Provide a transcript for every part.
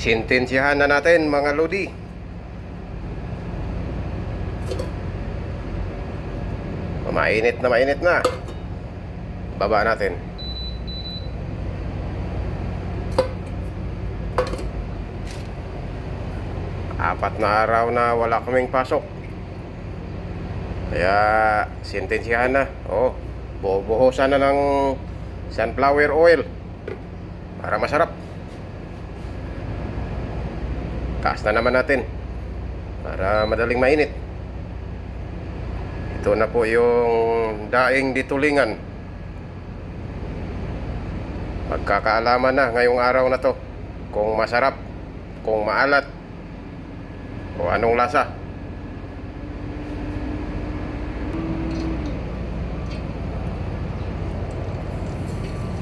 Sintensyahan na natin mga lodi. Mainit na mainit na. Baba natin. Apat na araw na wala kaming pasok. Kaya sintensyahan na. Bubuhusan na ng sunflower oil para masarap. Taas na naman natin para madaling mainit. Ito na po yung daing ditulingan. Magkakaalaman na ngayong araw na to kung masarap, kung maalat, o anong lasa.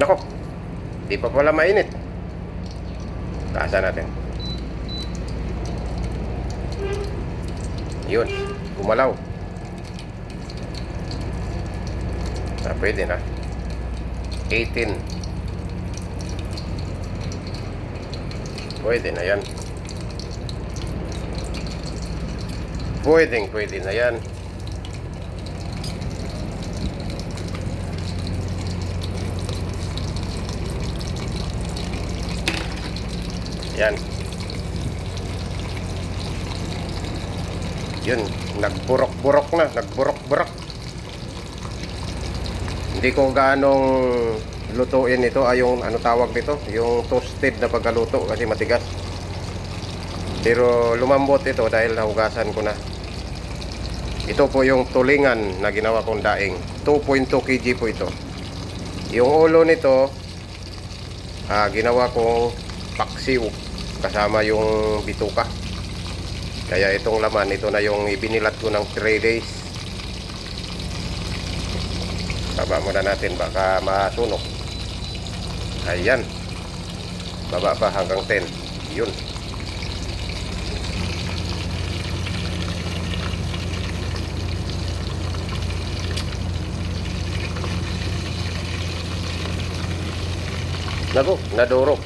Nako, di pa pala mainit. Taasan natin. Yun, gumalaw. Pwede na. 18. Pwede na yan. Pwede na yan. Yan. Yun, nagburok-burok na, nagburok-burok. Hindi ko gaanong lutuin ito, yung ano tawag nito, yung toasted na pagkaluto kasi matigas. Pero lumambot ito dahil nahugasan ko na. Ito po yung tulingan na ginawa kong daing. 2.2 kg po ito. Yung ulo nito, ginawa kong paksiw kasama yung bituka. Kaya itong laman, ito na yung ibinilat ko ng 3 days. Baba muna natin, baka masunog. Ayan. Baba pa hanggang 10. Yun. Naku, nadurog.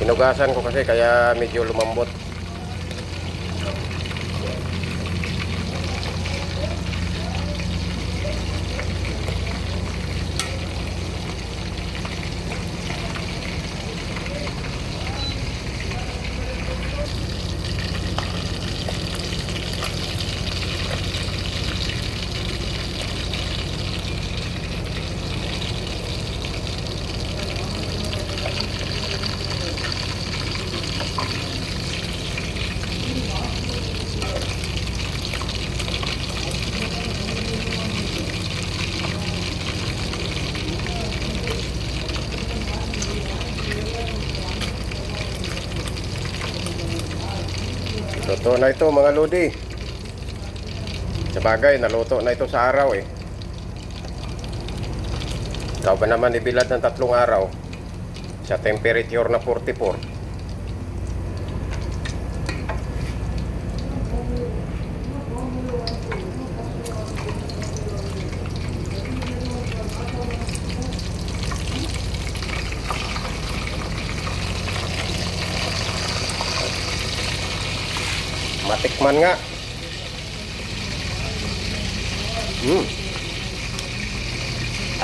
Inugasan ko kasi kaya medyo lumambot. Luto na ito mga lodi. Sabagay, naluto na ito sa araw eh. Ikaw ba naman ibilad ng 3 araw sa temperature na 44? Matikman nga.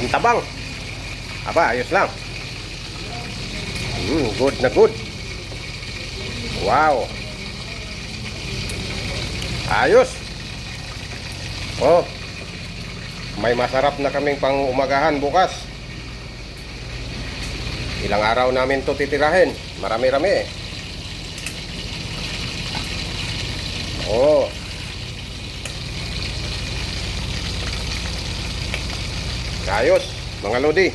Ang tabang. Aba, ayos lang. Good na good. Wow. Ayos. May masarap na kaming pang umagahan bukas. Ilang araw namin to titirahin. Marami-rami eh. Ayos, mga lodi.